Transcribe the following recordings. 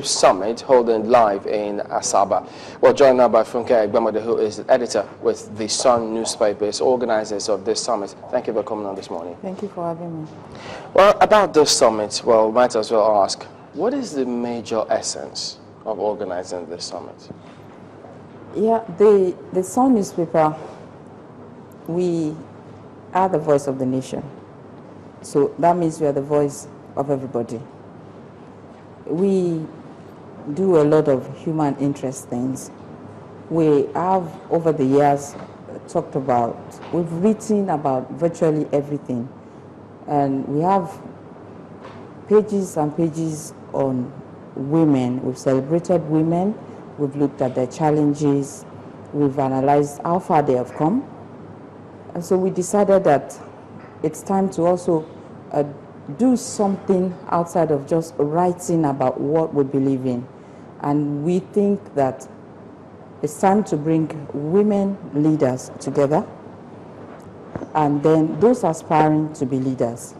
Summit holding live in Asaba. We're joined now by Funke Egbemode, who is the editor with the Sun newspapers, organizers of this summit. Thank you for coming on this morning. Thank you for having me. Well, about this summit, well, might as well ask, what is the major essence of organizing this summit? Yeah, the Sun newspaper, we are the voice of the nation. So that means we are the voice of everybody. We do a lot of human interest things. We have, over the years, we've written about virtually everything. And we have pages and pages on women. We've celebrated women. We've looked at their challenges. We've analyzed how far they have come. And so we decided that it's time to also do something outside of just writing about what we believe in. And we think that it's time to bring women leaders together and then those aspiring to be leaders.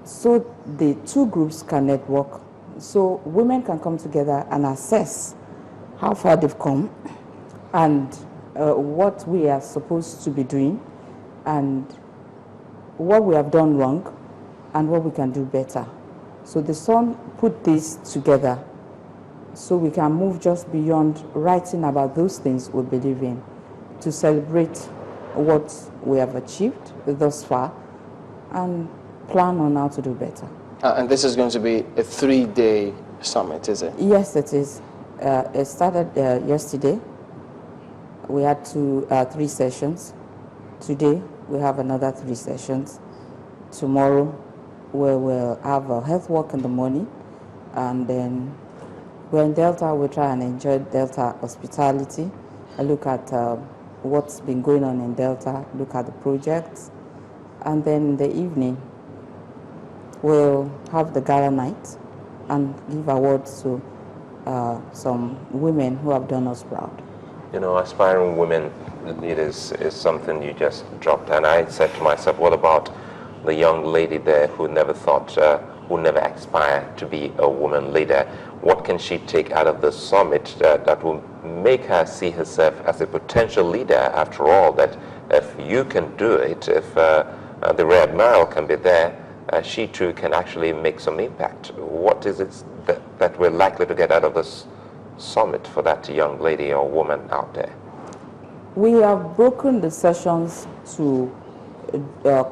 So the two groups can network. So women can come together and assess how far they've come and what we are supposed to be doing and what we have done wrong and what we can do better. So the Sun put this together so we can move just beyond writing about those things we believe in to celebrate what we have achieved thus far and plan on how to do better. And this is going to be a 3-day summit, is it? Yes, it is. It started yesterday. We had 3 sessions. Today, we have another 3 sessions. Tomorrow, we will have a health walk in the morning. And then we're in Delta. We try and enjoy Delta hospitality. I look at what's been going on in Delta, look at the projects. And then in the evening, we'll have the gala night and give awards to some women who have done us proud. You know, aspiring women leaders is something you just dropped, and I said to myself, what about the young lady there who never thought, who never aspired to be a woman leader? What can she take out of the summit that will make her see herself as a potential leader? After all, that if you can do it, if the Rear Admiral can be there, she too can actually make some impact. What is it that we're likely to get out of this summit for that young lady or woman out there? We have broken the sessions to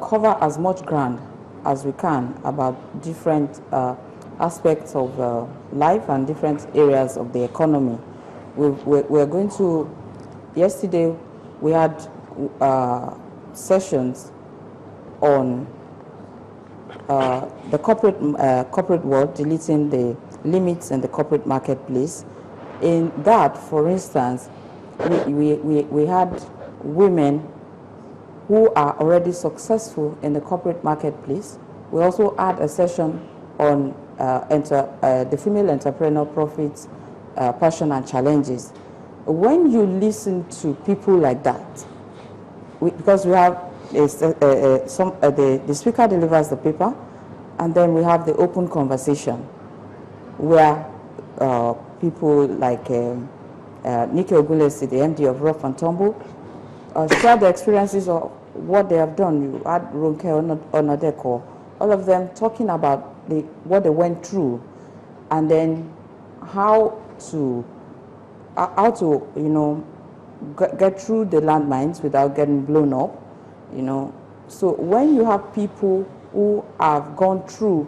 cover as much ground as we can about different aspects of life and different areas of the economy. We're going to, yesterday we had sessions on the corporate world, deleting the limits in the corporate marketplace. In that, for instance, we had women who are already successful in the corporate marketplace. We also had a session on the female entrepreneur profits, passion and challenges. When you listen to people like that, because we have the speaker delivers the paper, and then we have the open conversation where people like Nikki Ogulesi, the MD of Rough and Tumble, share the experiences of what they have done. You had Ronke Onodeko, all of them talking about what they went through, and then how to get through the landmines without getting blown up. So when you have people who have gone through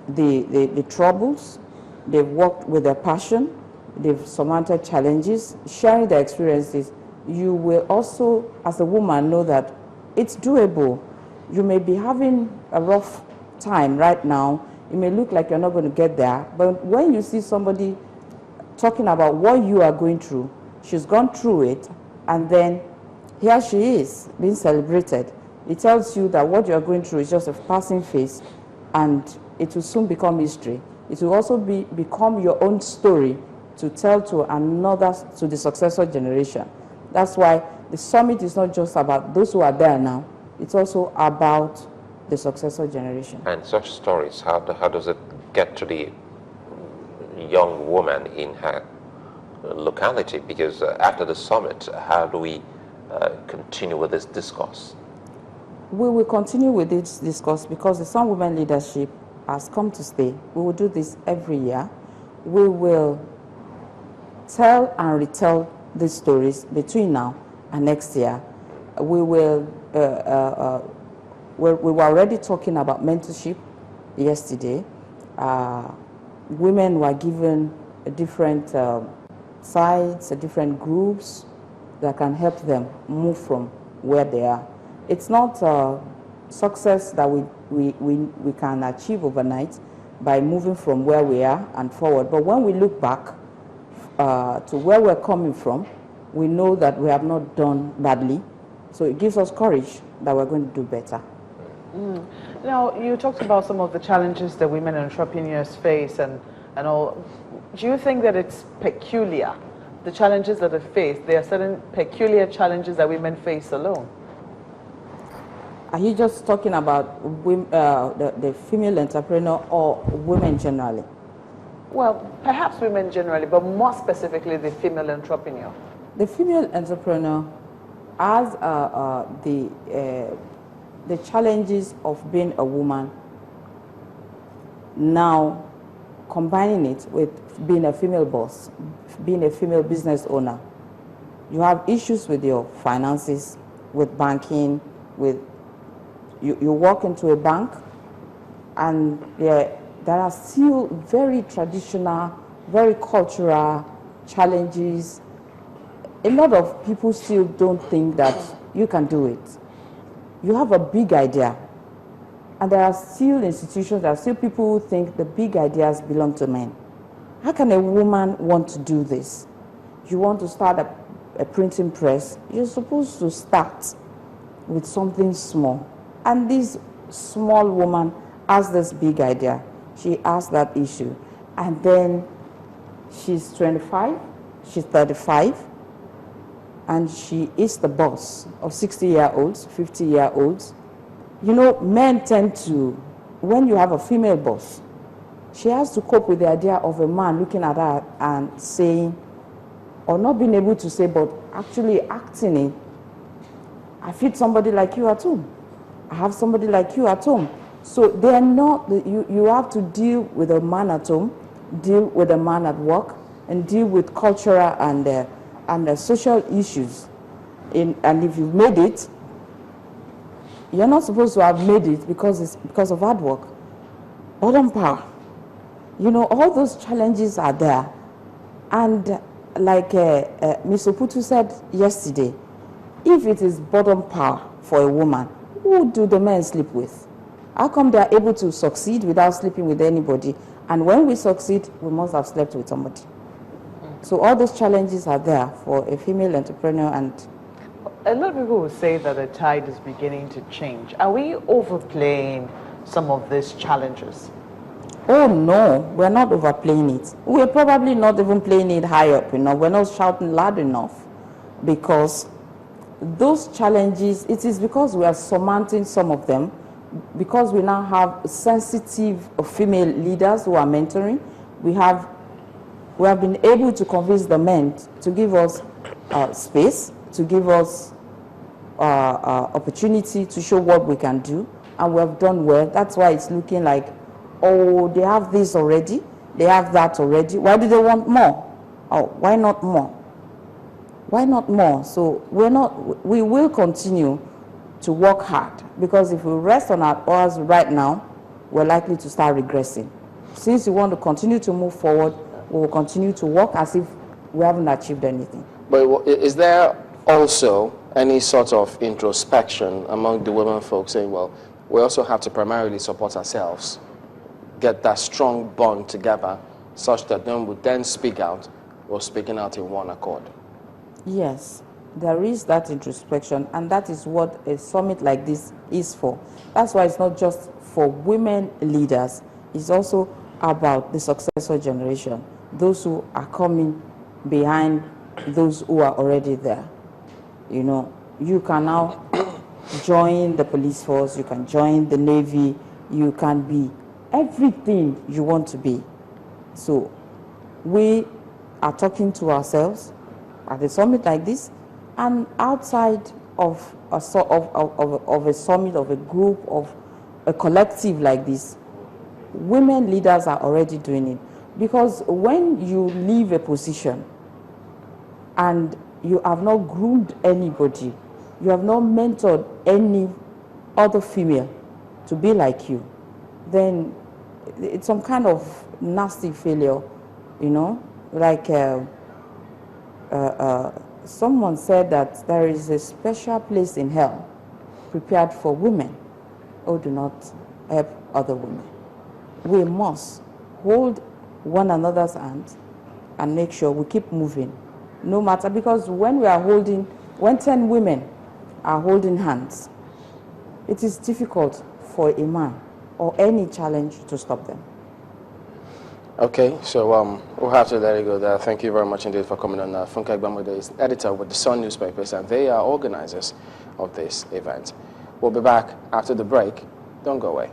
the troubles, they've worked with their passion, they've surmounted challenges, sharing their experiences, you will also, as a woman, know that it's doable. You may be having a rough time right now. It may look like you're not going to get there, but when you see somebody talking about what you are going through, she's gone through it, and then here she is being celebrated. It tells you that what you're going through is just a passing phase, and it will soon become history. It will also become your own story to tell to the successor generation. That's why the summit is not just about those who are there now, it's also about the successor generation. And such stories, how does it get to the young woman in her locality? Because after the summit, how do we continue with this discourse? We will continue with this discourse because the Sun Women leadership has come to stay. We will do this every year. We will tell and retell these stories between now and next year. We will. We were already talking about mentorship yesterday. Women were given different sites, different groups that can help them move from where they are. It's not success that we can achieve overnight by moving from where we are and forward. But when we look back to where we're coming from, we know that we have not done badly. So it gives us courage that we're going to do better. Now, you talked about some of the challenges that women entrepreneurs face and all. Do you think that it's peculiar, the challenges that they face? There are certain peculiar challenges that women face alone. Are you just talking about women, the female entrepreneur or women generally? Well, perhaps women generally, but more specifically the female entrepreneur. The female entrepreneur has the challenges of being a woman, now combining it with being a female boss, being a female business owner. You have issues with your finances, with banking, with you walk into a bank and there are still very traditional, very cultural challenges. A lot of people still don't think that you can do it. You have a big idea, and there are still institutions, there are still people who think the big ideas belong to men. How can a woman want to do this? You want to start a printing press, you're supposed to start with something small. And this small woman has this big idea. She has that issue. And then she's 25, she's 35, and she is the boss of 60-year-olds, 50-year-olds. You know, men tend to, when you have a female boss, she has to cope with the idea of a man looking at her and saying, or not being able to say, but actually acting it, I feed somebody like you at home. I have somebody like you at home. So they are not, you have to deal with a man at home, deal with a man at work, and deal with cultural and social issues. And if you've made it, you're not supposed to have made it because of hard work. Bottom power. You know, all those challenges are there. And like Ms. Oputu said yesterday, if it is bottom power for a woman, who do the men sleep with? How come they are able to succeed without sleeping with anybody? And when we succeed, we must have slept with somebody. So all those challenges are there for a female entrepreneur. And a lot of people will say that the tide is beginning to change. Are we overplaying some of these challenges? oh no, we're not overplaying it. We're probably not even playing it high up, you know. We're not shouting loud enough, because those challenges, it is because we are surmounting some of them, because we now have sensitive female leaders who are mentoring. We have been able to convince the men to give us space, to give us opportunity to show what we can do, and we have done well. That's why it's looking like, oh, they have this already, they have that already. Why do they want more? Oh, why not more? Why not more? So we will continue to work hard, because if we rest on our oars right now, we're likely to start regressing. Since we want to continue to move forward, we will continue to work as if we haven't achieved anything. But is there also any sort of introspection among the women folks saying, well, we also have to primarily support ourselves, get that strong bond together, such that then we then speak out, or speaking out in one accord? Yes, there is that introspection, and that is what a summit like this is for. That's why it's not just for women leaders, it's also about the successor generation, those who are coming behind those who are already there. You know, you can now join the police force, you can join the Navy, you can be everything you want to be. So we are talking to ourselves at a summit like this, and outside of a summit, of a group, of a collective like this, women leaders are already doing it. Because when you leave a position and you have not groomed anybody, you have not mentored any other female to be like you, then it's some kind of nasty failure, you know? Like someone said that there is a special place in hell prepared for women who do not help other women. We must hold one another's hands and make sure we keep moving, no matter, because when 10 women are holding hands, it is difficult for a man or any challenge to stop them. Okay, so we'll have to let it go there. Thank you very much indeed for coming on. Funke Egbemode is editor with the Sun newspapers, and they are organizers of this event. We'll be back after the break. Don't go away.